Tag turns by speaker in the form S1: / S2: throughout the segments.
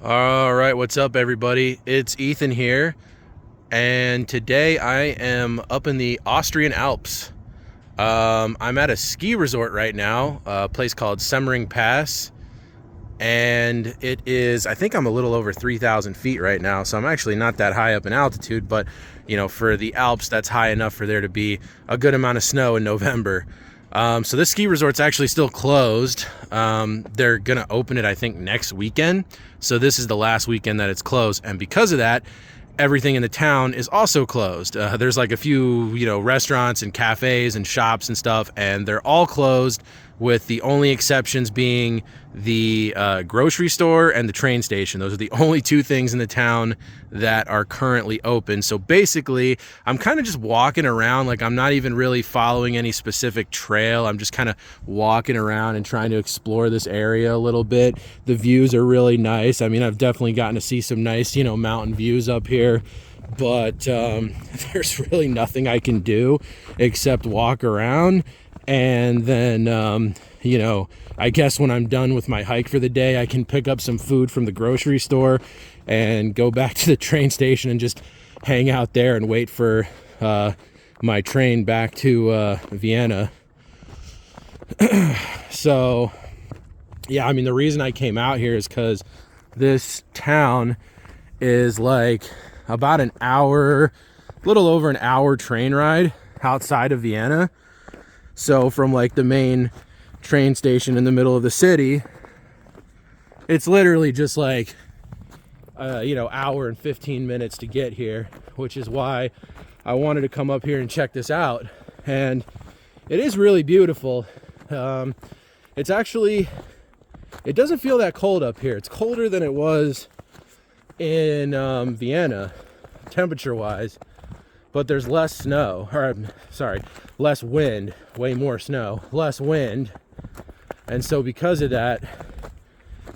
S1: All right, what's up, everybody? It's Ethan here, and today I am up in the Austrian Alps. I'm at a ski resort right now, a place called Semmering Pass, and it is, I think I'm a little over 3,000 feet right now, so I'm actually not that high up in altitude, but, you know, for the Alps, that's high enough for there to be a good amount of snow in November. So this ski resort's actually still closed. They're gonna open it, I think, next weekend. So this is the last weekend that it's closed, and because of that, everything in the town is also closed. There's like a few, restaurants and cafes and shops and stuff, and they're all closed, with the only exceptions being the grocery store and the train station. Those are the only two things in the town that are currently open. So basically, I'm kind of just walking around, like I'm not even really following any specific trail. I'm just kind of walking around and trying to explore this area a little bit. The views are really nice. I mean, I've definitely gotten to see some nice, mountain views up here, but there's really nothing I can do except walk around. And then, I guess when I'm done with my hike for the day, I can pick up some food from the grocery store and go back to the train station and just hang out there and wait for my train back to Vienna. So, yeah, I mean, the reason I came out here is because this town is like about an hour, a little over an hour train ride outside of Vienna. So from like the main train station in the middle of the city, it's literally just like, hour and 15 minutes to get here, which is why I wanted to come up here and check this out. And it is really beautiful. It's actually, it doesn't feel that cold up here. It's colder than it was in Vienna, temperature-wise. But there's less snow, less wind, way more snow, less wind. And so because of that,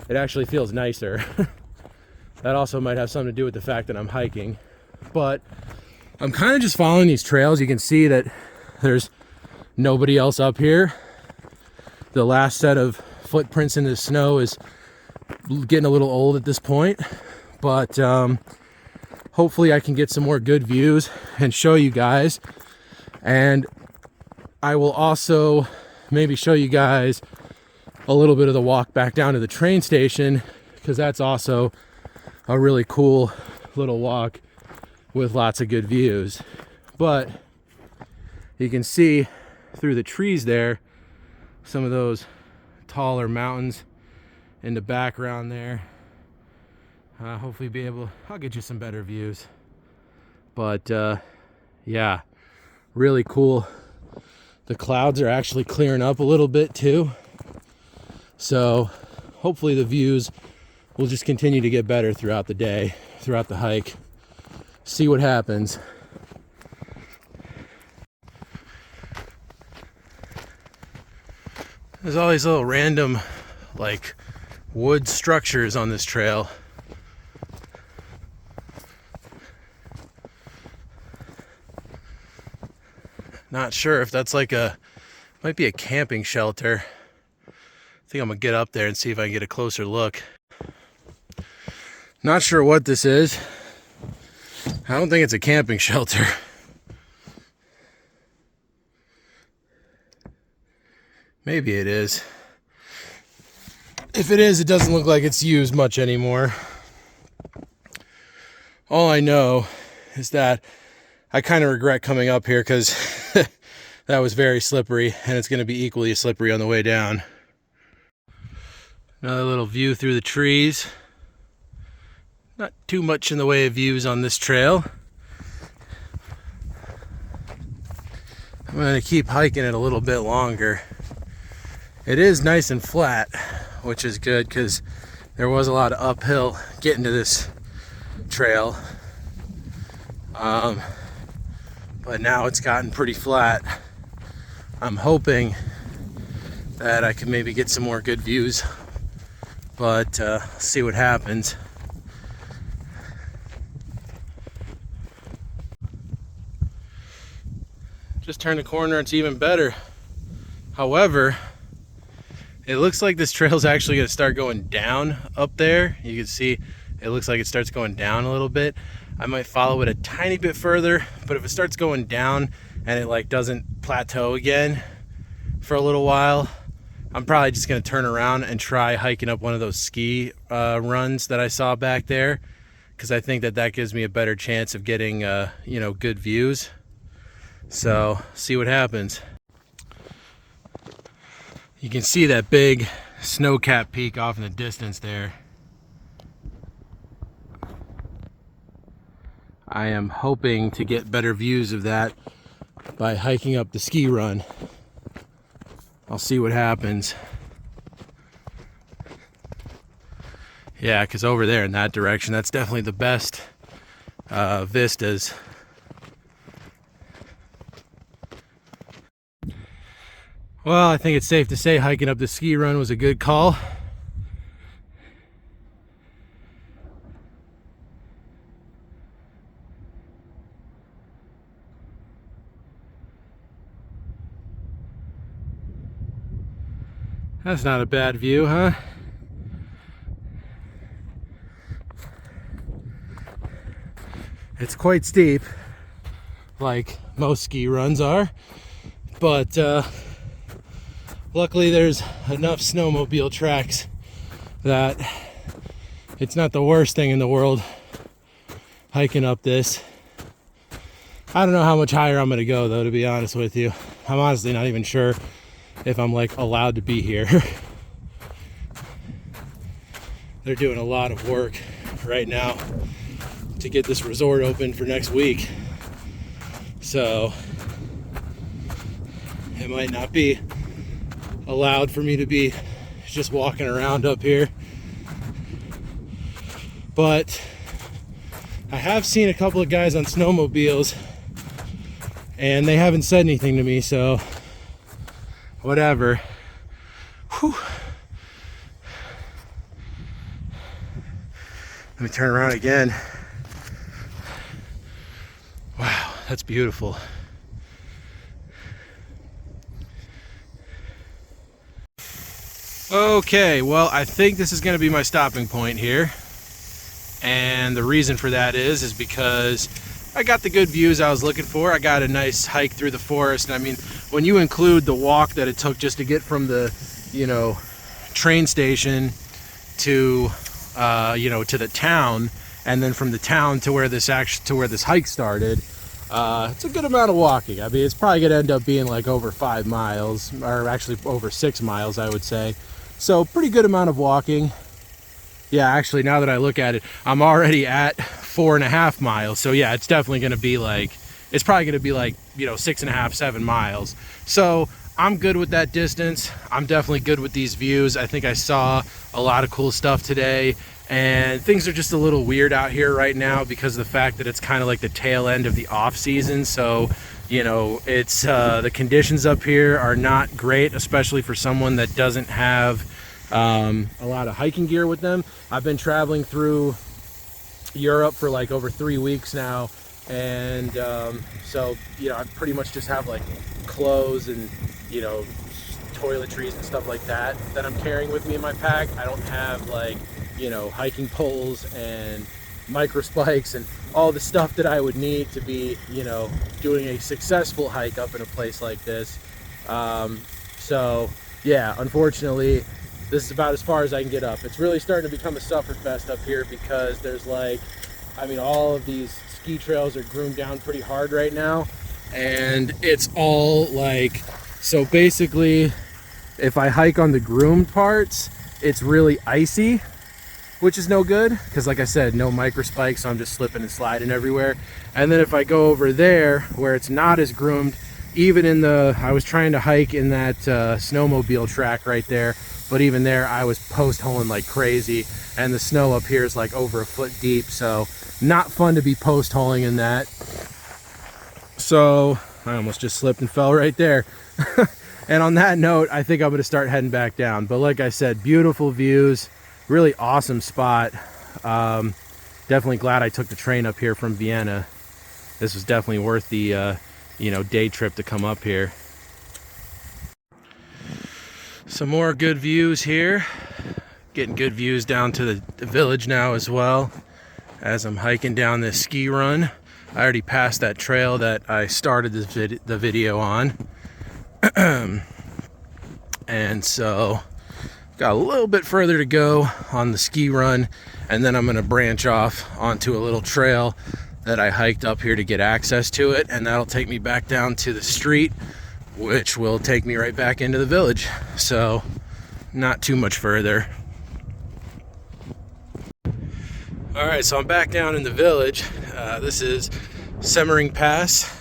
S1: it actually feels nicer. That also might have something to do with the fact that I'm hiking. But I'm kind of just following these trails. You can see that there's nobody else up here. The last set of footprints in the snow is getting a little old at this point. But hopefully I can get some more good views and show you guys. And I will also maybe show you guys a little bit of the walk back down to the train station, because that's also a really cool little walk with lots of good views. But you can see through the trees there some of those taller mountains in the background there. Hopefully I'll get you some better views. But yeah, really cool. The clouds are actually clearing up a little bit too. So hopefully the views will just continue to get better throughout the day, throughout the hike. See what happens. There's all these little random, like, wood structures on this trail. Not sure if that's like might be a camping shelter. I think I'm gonna get up there and see if I can get a closer look. Not sure what this is. I don't think it's a camping shelter. Maybe it is. If it is, it doesn't look like it's used much anymore. All I know is that I kind of regret coming up here because that was very slippery, and it's going to be equally as slippery on the way down. Another little view through the trees. Not too much in the way of views on this trail. I'm going to keep hiking it a little bit longer. It is nice and flat, which is good because there was a lot of uphill getting to this trail. But now it's gotten pretty flat. I'm hoping that I can maybe get some more good views, but see what happens. Just turn the corner, it's even better. However, it looks like this trail is actually going to start going down up there. You can see it looks like it starts going down a little bit. I might follow it a tiny bit further, but if it starts going down and it like doesn't plateau again for a little while, I'm probably just gonna turn around and try hiking up one of those ski runs that I saw back there, because I think that that gives me a better chance of getting you know, good views. So see what happens. You can see that big snow-capped peak off in the distance there. I am hoping to get better views of that by hiking up the ski run. I'll see what happens. Yeah, because over there in that direction, that's definitely the best vistas. Well, I think it's safe to say hiking up the ski run was a good call. That's not a bad view, huh? It's quite steep, like most ski runs are, but luckily there's enough snowmobile tracks that it's not the worst thing in the world hiking up this. I don't know how much higher I'm gonna go though, to be honest with you. I'm honestly not even sure if I'm like allowed to be here. They're doing a lot of work right now to get this resort open for next week, so it might not be allowed for me to be just walking around up here. But I have seen a couple of guys on snowmobiles and they haven't said anything to me, so whatever. Whew. Let me turn around again. Wow, that's beautiful. Okay, well, I think this is going to be my stopping point here. And the reason for that is because I got the good views I was looking for. I got a nice hike through the forest. And I mean, when you include the walk that it took just to get from the, you know, train station to, you know, to the town, and then from the town to where this hike started, it's a good amount of walking. I mean, it's probably going to end up being like over 5 miles, or actually over 6 miles, I would say. So pretty good amount of walking. Yeah, actually, now that I look at it, I'm already at 4.5 miles. So yeah, it's definitely going to be like, it's probably going to be like, you know, 6.5, 7 miles. So I'm good with that distance. I'm definitely good with these views. I think I saw a lot of cool stuff today, and things are just a little weird out here right now because of the fact that it's kind of like the tail end of the off season. So, you know, it's the conditions up here are not great, especially for someone that doesn't have a lot of hiking gear with them. I've been traveling through Europe for like over 3 weeks now, and so, you know, I pretty much just have like clothes and, you know, toiletries and stuff like that I'm carrying with me in my pack. I don't have like, you know, hiking poles and micro spikes and all the stuff that I would need to be, you know, doing a successful hike up in a place like this. So yeah, unfortunately, this is about as far as I can get up. It's really starting to become a sufferfest up here because there's like, I mean, all of these ski trails are groomed down pretty hard right now, and it's all like, so basically if I hike on the groomed parts, it's really icy, which is no good because, like I said, no micro spikes, so I'm just slipping and sliding everywhere. And then if I go over there where it's not as groomed, even in the, I was trying to hike in that snowmobile track right there, but even there I was post holing like crazy, and the snow up here is like over a foot deep, so not fun to be post holing in that. So I almost just slipped and fell right there. And on that note, I think I'm gonna start heading back down. But like I said, beautiful views, really awesome spot. Definitely glad I took the train up here from Vienna. This was definitely worth the you know, day trip to come up here. Some more good views here. Getting good views down to the village now as well as I'm hiking down this ski run. I already passed that trail that I started the video on. And so got a little bit further to go on the ski run, and then I'm going to branch off onto a little trail that I hiked up here to get access to it, and that'll take me back down to the street, which will take me right back into the village. So not too much further. All right, so I'm back down in the village. This is Semmering Pass.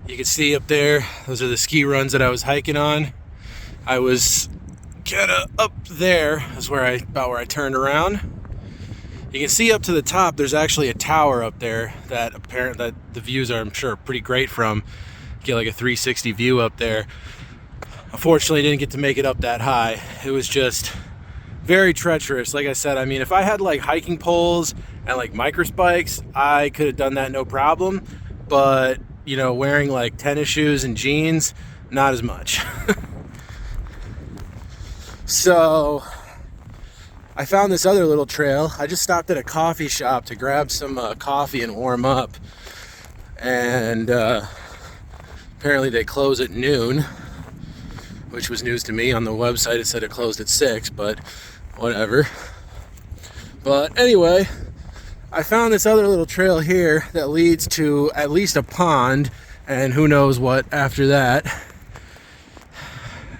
S1: You can see up there, those are the ski runs that I was hiking on. I was kind of up there, is where I turned around. You can see up to the top, there's actually a tower up there that the views are, I'm sure, pretty great from. You get like a 360 view up there. Unfortunately, didn't get to make it up that high. It was just very treacherous. Like I said, I mean, if I had like hiking poles and like micro spikes, I could have done that no problem. But, you know, wearing like tennis shoes and jeans, not as much. So I found this other little trail. I just stopped at a coffee shop to grab some coffee and warm up. And apparently they close at noon, which was news to me. On the website it said it closed at 6, but whatever. But anyway, I found this other little trail here that leads to at least a pond, and who knows what after that.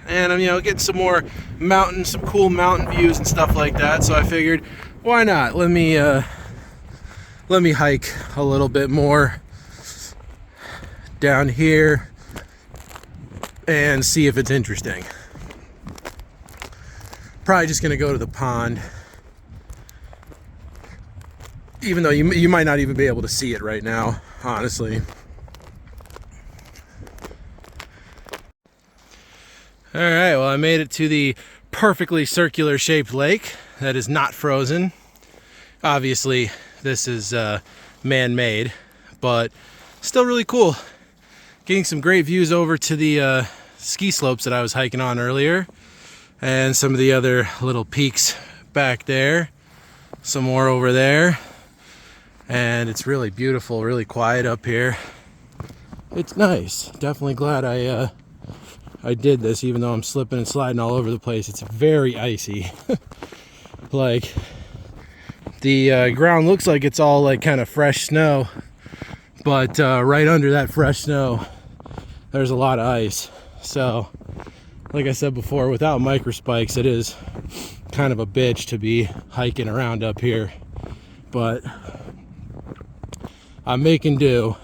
S1: And I'm, you know, getting some more mountains, some cool mountain views and stuff like that. So I figured, why not? Let me hike a little bit more down here and see if it's interesting. Probably just gonna go to the pond, even though you might not even be able to see it right now, honestly. All right, well, I made it to the perfectly circular shaped lake that is not frozen. Obviously, this is man-made, but still really cool. Getting some great views over to the ski slopes that I was hiking on earlier, and some of the other little peaks back there. Some more over there. And it's really beautiful, really quiet up here. It's nice. Definitely glad I did this, even though I'm slipping and sliding all over the place. It's very icy. Like, the ground looks like it's all like kind of fresh snow, but right under that fresh snow there's a lot of ice. So like I said before, without micro spikes, it is kind of a bitch to be hiking around up here, but I'm making do.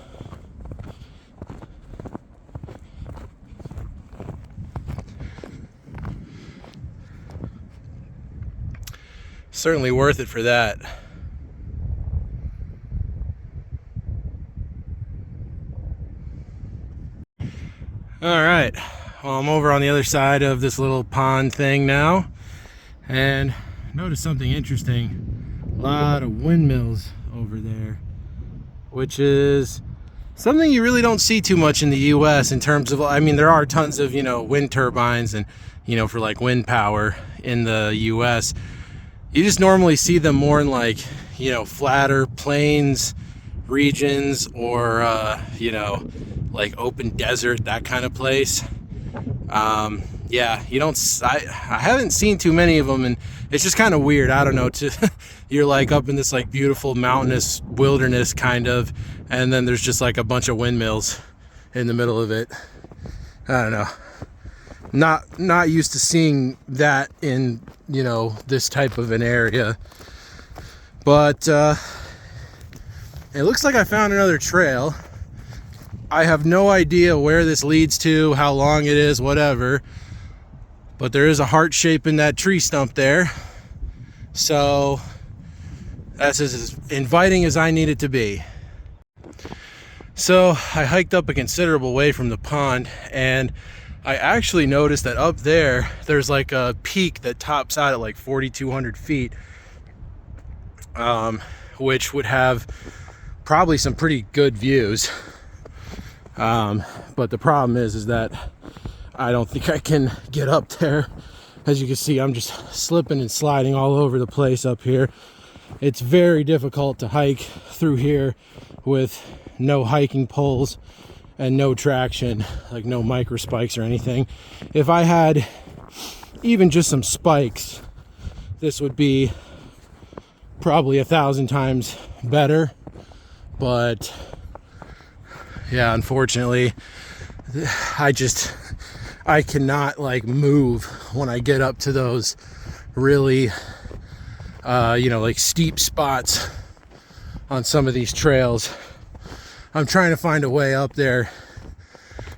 S1: Certainly worth it for that. All right, well, I'm over on the other side of this little pond thing now, and noticed something interesting. A lot of windmills over there, which is something you really don't see too much in the US in terms of, I mean, there are tons of, you know, wind turbines and, you know, for like wind power in the US. You just normally see them more in like, you know, flatter plains regions, or you know, like open desert, that kind of place. Yeah, you don't, I haven't seen too many of them, and it's just kind of weird. I don't know, you're like up in this like beautiful mountainous wilderness kind of, and then there's just like a bunch of windmills in the middle of it. I don't know. Not used to seeing that in, you know, this type of an area. But it looks like I found another trail. I have no idea where this leads to, how long it is, whatever. But there is a heart shape in that tree stump there. So that's as inviting as I need it to be. So I hiked up a considerable way from the pond, and I actually noticed that up there, there's like a peak that tops out at like 4,200 feet, which would have probably some pretty good views. But the problem is that I don't think I can get up there As you can see, I'm just slipping and sliding all over the place up here. It's very difficult to hike through here with no hiking poles and no traction, like no micro spikes or anything. If I had even just some spikes, this would be probably 1,000 times better. But yeah, unfortunately, I cannot like move when I get up to those really like steep spots on some of these trails. I'm trying to find a way up there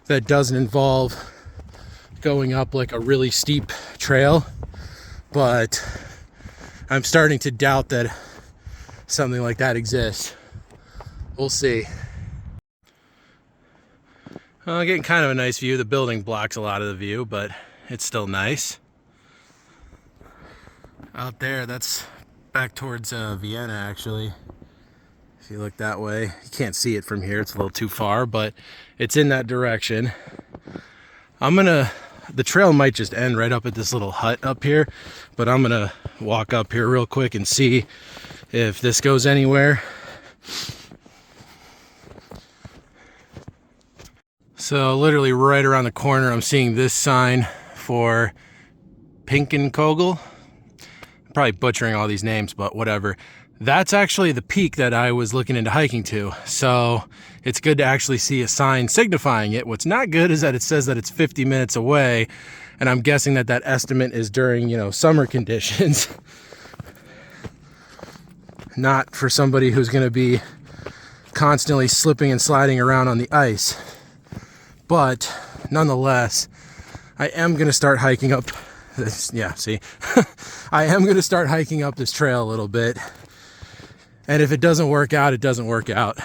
S1: that doesn't involve going up like a really steep trail, but I'm starting to doubt that something like that exists. We'll see. Getting kind of a nice view. The building blocks a lot of the view, but it's still nice. Out there, that's back towards Vienna, actually. If you look that way, you can't see it from here. It's a little too far, but it's in that direction. The trail might just end right up at this little hut up here, but I'm gonna walk up here real quick and see if this goes anywhere. So literally right around the corner, I'm seeing this sign for Pinkenkogel. I'm probably butchering all these names, but whatever. That's actually the peak that I was looking into hiking to. So it's good to actually see a sign signifying it. What's not good is that it says that it's 50 minutes away. And I'm guessing that that estimate is during, summer conditions. Not for somebody who's going to be constantly slipping and sliding around on the ice. But nonetheless, I am going to start hiking up this. Yeah, see, I am going to start hiking up this trail a little bit. And if it doesn't work out, it doesn't work out.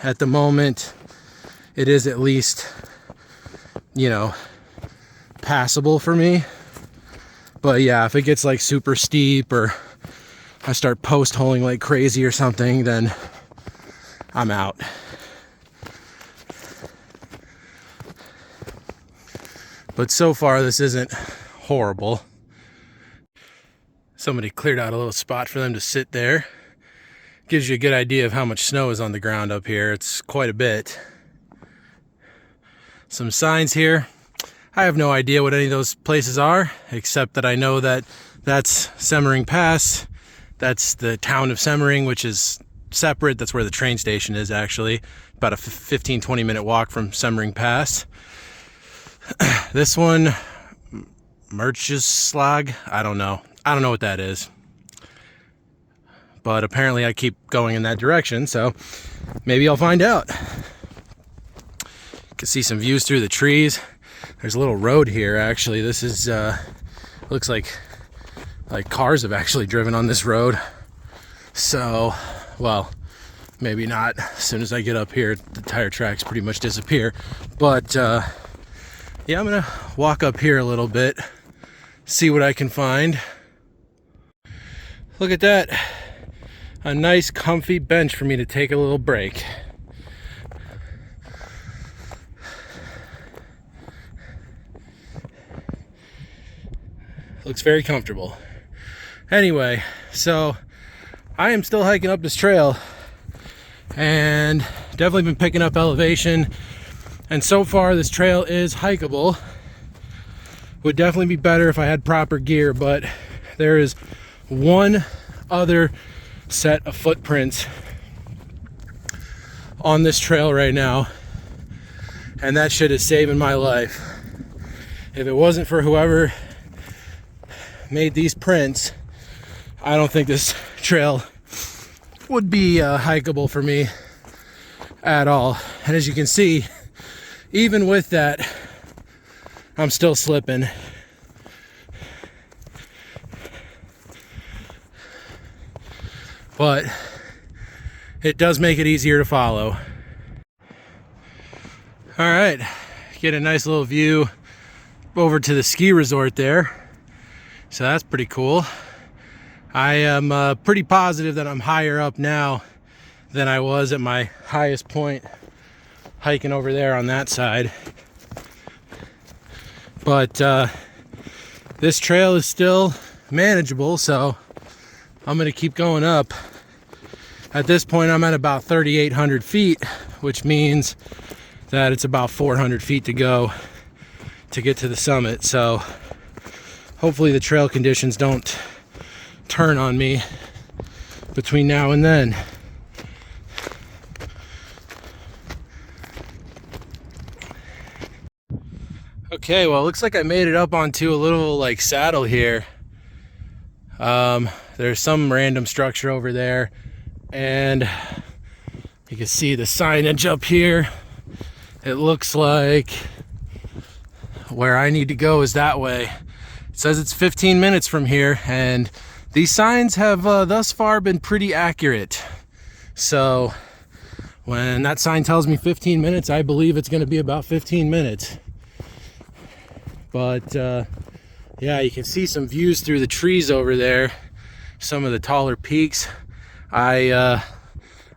S1: At the moment, it is at least, passable for me. But yeah, if it gets like super steep or I start post-holing like crazy or something, then I'm out. But so far, this isn't horrible. Somebody cleared out a little spot for them to sit there. Gives you a good idea of how much snow is on the ground up here. It's quite a bit. Some signs here. I have no idea what any of those places are, except that I know that that's Semmering Pass. That's the town of Semmering, which is separate. That's where the train station is, actually. About a 15-20 minute walk from Semmering Pass. This one, Merchslag, I don't know what that is. But apparently I keep going in that direction, so maybe I'll find out. You can see some views through the trees. There's a little road here, actually. This is, looks like cars have actually driven on this road. So, well, maybe not. As soon as I get up here, the tire tracks pretty much disappear. But, yeah, I'm gonna walk up here a little bit, see what I can find. Look at that. A nice comfy bench for me to take a little break. Looks very comfortable. Anyway, so I am still hiking up this trail and definitely been picking up elevation. And so far, this trail is hikeable. Would definitely be better if I had proper gear, but there is one other set of footprints on this trail right now, and that shit is saving my life. If it wasn't for whoever made these prints, I don't think this trail would be hikeable for me at all. And as you can see, even with that, I'm still slipping. But it does make it easier to follow. All right, get a nice little view over to the ski resort there. So that's pretty cool. I am pretty positive that I'm higher up now than I was at my highest point hiking over there on that side. But this trail is still manageable, so I'm gonna keep going up. At this point, I'm at about 3,800 feet, which means that it's about 400 feet to go to get to the summit. So hopefully the trail conditions don't turn on me between now and then. Okay, well, it looks like I made it up onto a little like saddle here. There's some random structure over there, and you can see the signage up here. It looks like where I need to go is that way. It says it's 15 minutes from here, and these signs have thus far been pretty accurate. So when that sign tells me 15 minutes, I believe it's going to be about 15 minutes. But yeah, you can see some views through the trees over there, some of the taller peaks. I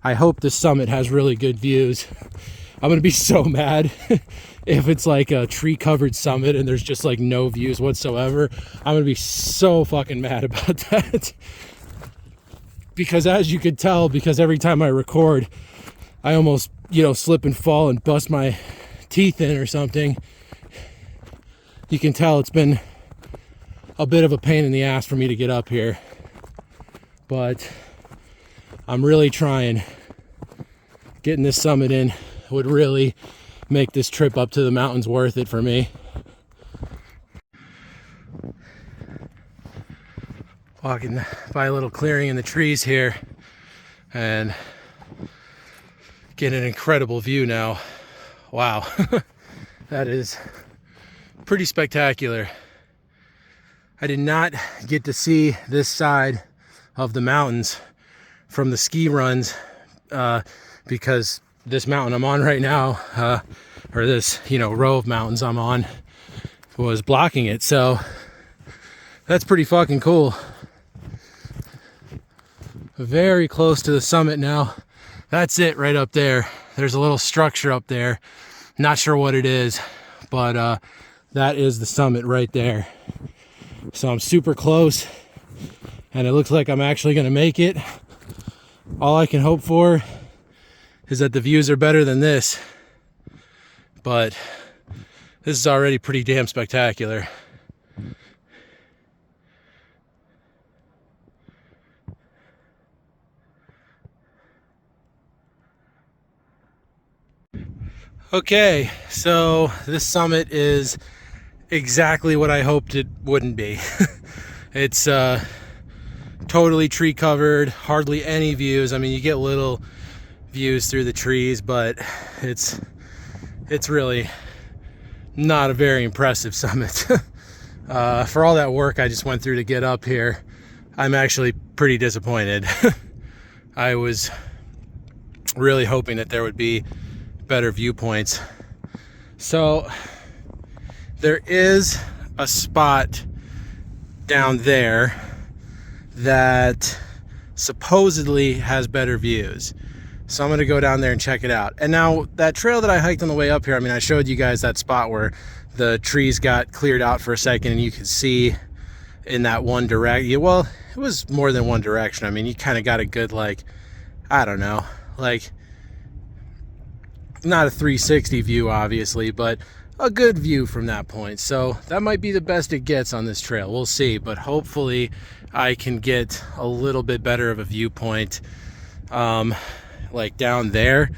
S1: hope this summit has really good views. I'm gonna be so mad if it's like a tree covered summit and there's just like no views whatsoever. I'm gonna be so fucking mad about that. Because as you could tell, because every time I record, I almost, slip and fall and bust my teeth in or something. You can tell it's been a bit of a pain in the ass for me to get up here. But I'm really trying. Getting this summit in would really make this trip up to the mountains worth it for me. Walking by a little clearing in the trees here and getting an incredible view now. Wow. That is pretty spectacular. I did not get to see this side of the mountains from the ski runs because this mountain I'm on right now, or this, row of mountains I'm on, was blocking it. So that's pretty fucking cool. Very close to the summit now. That's it right up there. There's a little structure up there. Not sure what it is, but that is the summit right there. So I'm super close, and it looks like I'm actually gonna make it. All I can hope for is that the views are better than this, but this is already pretty damn spectacular. Okay, so this summit is exactly what I hoped it wouldn't be. It's totally tree covered, hardly any views. I mean, you get little views through the trees, but it's really not a very impressive summit. For all that work I just went through to get up here, I'm actually pretty disappointed. I was really hoping that there would be better viewpoints. So there is a spot down there that supposedly has better views. So I'm gonna go down there and check it out. And now that trail that I hiked on the way up here, I mean, I showed you guys that spot where the trees got cleared out for a second and you could see in that one direction. Well, it was more than one direction. I mean, you kind of got a good, like, I don't know, like, not a 360 view obviously, but a good view from that point. So that might be the best it gets on this trail. We'll see, but hopefully I can get a little bit better of a viewpoint. Like down there,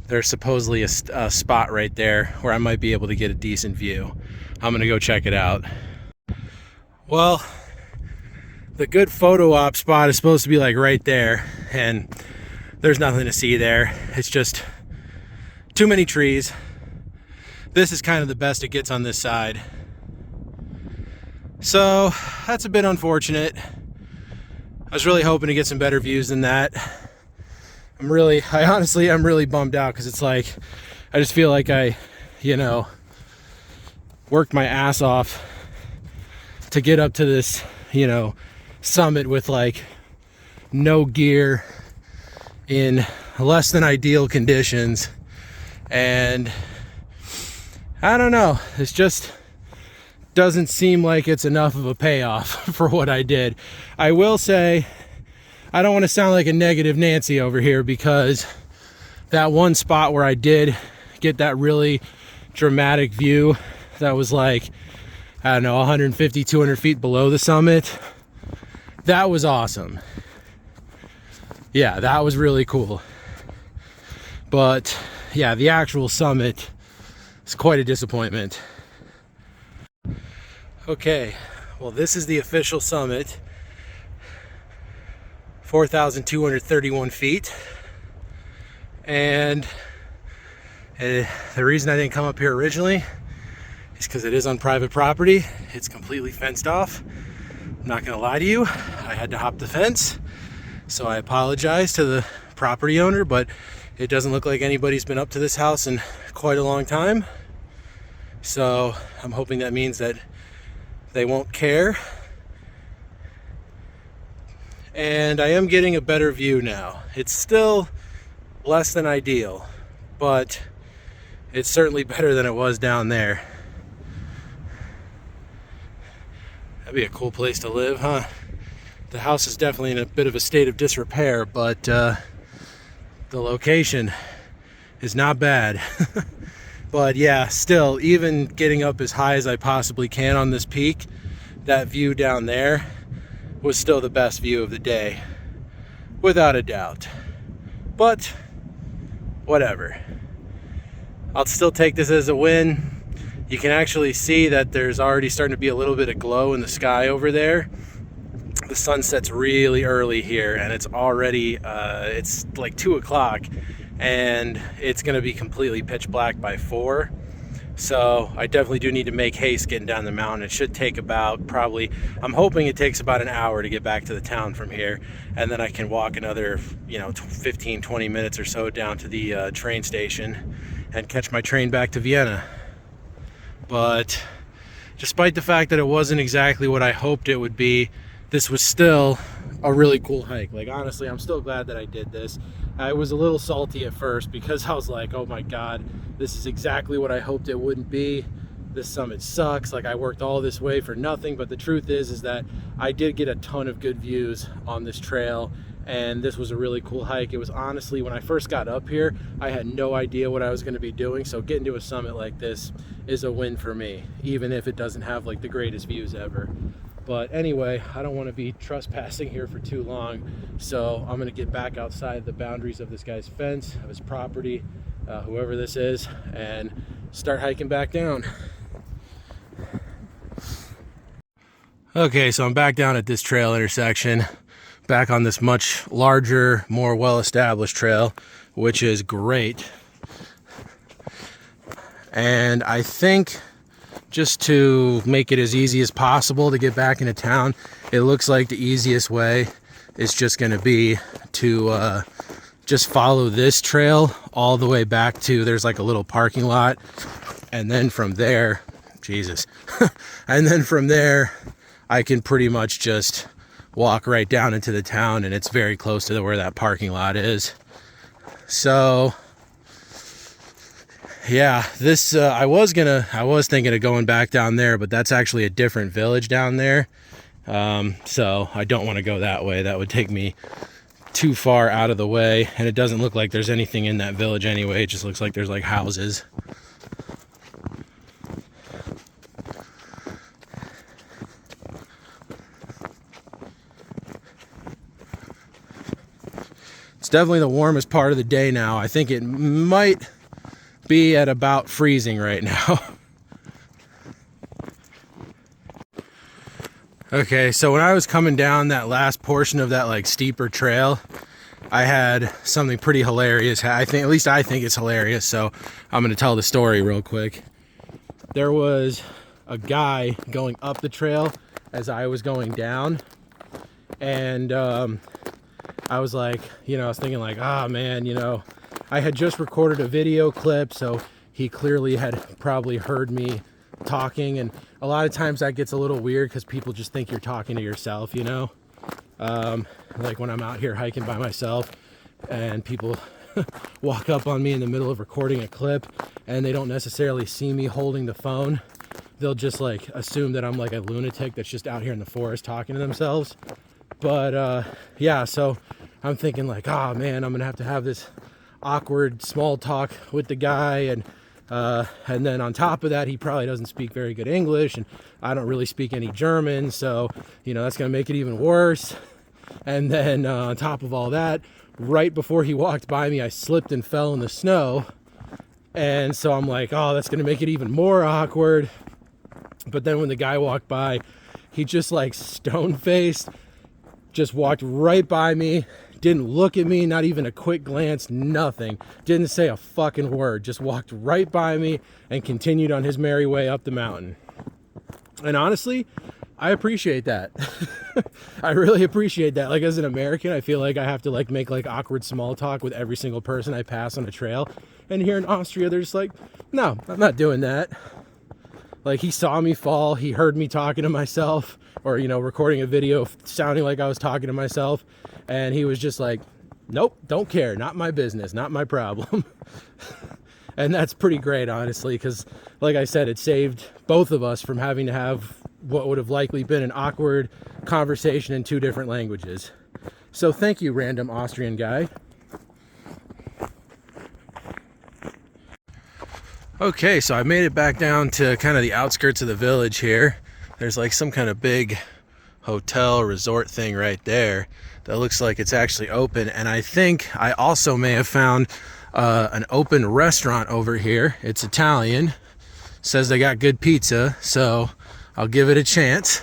S1: there's supposedly a spot right there where I might be able to get a decent view. I'm gonna go check it out. Well, the good photo op spot is supposed to be like right there, and there's nothing to see there. It's just too many trees. This is kind of the best it gets on this side. So that's a bit unfortunate. I was really hoping to get some better views than that. I'm really bummed out because it's like, I just feel like I, worked my ass off to get up to this, summit with like no gear in less than ideal conditions. And I don't know, it's just doesn't seem like it's enough of a payoff for what I did. I will say, I don't want to sound like a negative Nancy over here, because that one spot where I did get that really dramatic view that was like, I don't know, 150, 200 feet below the summit, that was awesome. Yeah, that was really cool. But yeah, the actual summit is quite a disappointment. Okay, well, this is the official summit, 4,231 feet. And the reason I didn't come up here originally is because it is on private property. It's completely fenced off. I'm not gonna lie to you, I had to hop the fence. So I apologize to the property owner, but it doesn't look like anybody's been up to this house in quite a long time. So I'm hoping that means that they won't care. And I am getting a better view now. It's still less than ideal, but it's certainly better than it was down there. That'd be a cool place to live, huh? The house is definitely in a bit of a state of disrepair, but the location is not bad. But yeah, still, even getting up as high as I possibly can on this peak, that view down there was still the best view of the day, without a doubt. But whatever, I'll still take this as a win. You can actually see that there's already starting to be a little bit of glow in the sky over there. The sun sets really early here, and it's already it's like 2 o'clock, and it's going to be completely pitch black by 4. So I definitely do need to make haste getting down the mountain. It should take about, probably, I'm hoping it takes about an hour to get back to the town from here, and then I can walk another, 15-20 minutes or so down to the train station and catch my train back to Vienna. But despite the fact that it wasn't exactly what I hoped it would be, this was still a really cool hike. Like, honestly, I'm still glad that I did this. I was a little salty at first because I was like, oh my God, this is exactly what I hoped it wouldn't be. This summit sucks. Like, I worked all this way for nothing. But the truth is that I did get a ton of good views on this trail, and this was a really cool hike. It was, honestly, when I first got up here, I had no idea what I was going to be doing. So getting to a summit like this is a win for me, even if it doesn't have like the greatest views ever. But anyway, I don't want to be trespassing here for too long, so I'm going to get back outside the boundaries of this guy's fence, of his property, whoever this is, and start hiking back down. Okay, so I'm back down at this trail intersection, back on this much larger, more well-established trail, which is great. And I think, just to make it as easy as possible to get back into town, it looks like the easiest way is just going to be to just follow this trail all the way back to, there's like a little parking lot, and then from there, Jesus, and then from there I can pretty much just walk right down into the town, and it's very close to where that parking lot is. So yeah, this I was thinking of going back down there, but that's actually a different village down there. So I don't want to go that way. That would take me too far out of the way, and it doesn't look like there's anything in that village anyway. It just looks like there's like houses. It's definitely the warmest part of the day now. I think it might be at about freezing right now. Okay, so when I was coming down that last portion of that like steeper trail, I had something pretty hilarious. I think it's hilarious, so I'm gonna tell the story real quick. There was a guy going up the trail as I was going down, and I was like, I was thinking like, ah, man, I had just recorded a video clip, so he clearly had probably heard me talking, and a lot of times that gets a little weird because people just think you're talking to yourself, like when I'm out here hiking by myself and people walk up on me in the middle of recording a clip and they don't necessarily see me holding the phone, they'll just like assume that I'm like a lunatic that's just out here in the forest talking to themselves. But yeah, so I'm thinking like, oh man, I'm gonna have to have this awkward small talk with the guy, and then on top of that, he probably doesn't speak very good English, and I don't really speak any German, so you know that's gonna make it even worse. And then on top of all that, right before he walked by me, I slipped and fell in the snow, and so I'm like, oh, that's gonna make it even more awkward. But then when the guy walked by, he just like stone-faced, just walked right by me, didn't look at me, not even a quick glance, nothing. Didn't say a fucking word, just walked right by me and continued on his merry way up the mountain. And honestly, I appreciate that. I really appreciate that. Like as an American, I feel like I have to like make like awkward small talk with every single person I pass on a trail. And here in Austria, they're just like, no, I'm not doing that. Like he saw me fall, he heard me talking to myself, or, you know, recording a video sounding like I was talking to myself. And he was just like, nope, don't care. Not my business, not my problem. And that's pretty great, honestly, because like I said, it saved both of us from having to have what would have likely been an awkward conversation in 2 different languages. So thank you, random Austrian guy. Okay, so I made it back down to kind of the outskirts of the village here. There's like some kind of big hotel resort thing right there that looks like it's actually open, and I think I also may have found an open restaurant over here. It's Italian, says they got good pizza, so I'll give it a chance,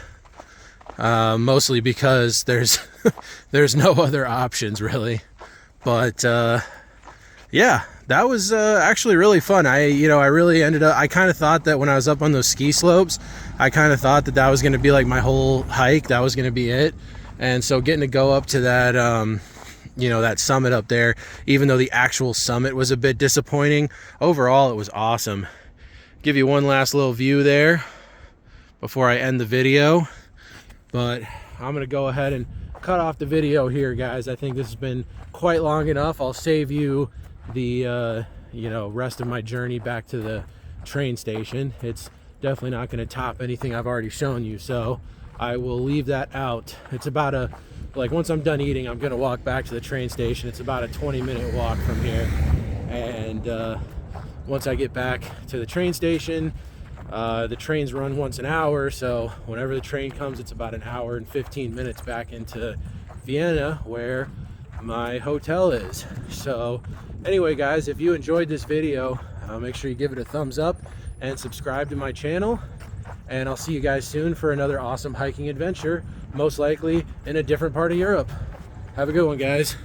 S1: mostly because there's there's no other options really. But yeah, that was actually really fun. I really ended up, I kind of thought that when I was up on those ski slopes, I kind of thought that that was going to be like my whole hike, that was going to be it. And so getting to go up to that that summit up there, even though the actual summit was a bit disappointing, overall it was awesome. Give you one last little view there before I end the video, but I'm gonna go ahead and cut off the video here, guys. I think this has been quite long enough. I'll save you the rest of my journey back to the train station. It's definitely not going to top anything I've already shown you, so I will leave that out. It's about once I'm done eating, I'm going to walk back to the train station. It's about a 20-minute walk from here, and once I get back to the train station, the trains run once an hour, so whenever the train comes, it's about an hour and 15 minutes back into Vienna, where my hotel is. So anyway, guys, if you enjoyed this video, make sure you give it a thumbs up and subscribe to my channel, and I'll see you guys soon for another awesome hiking adventure, most likely in a different part of Europe. Have a good one, guys.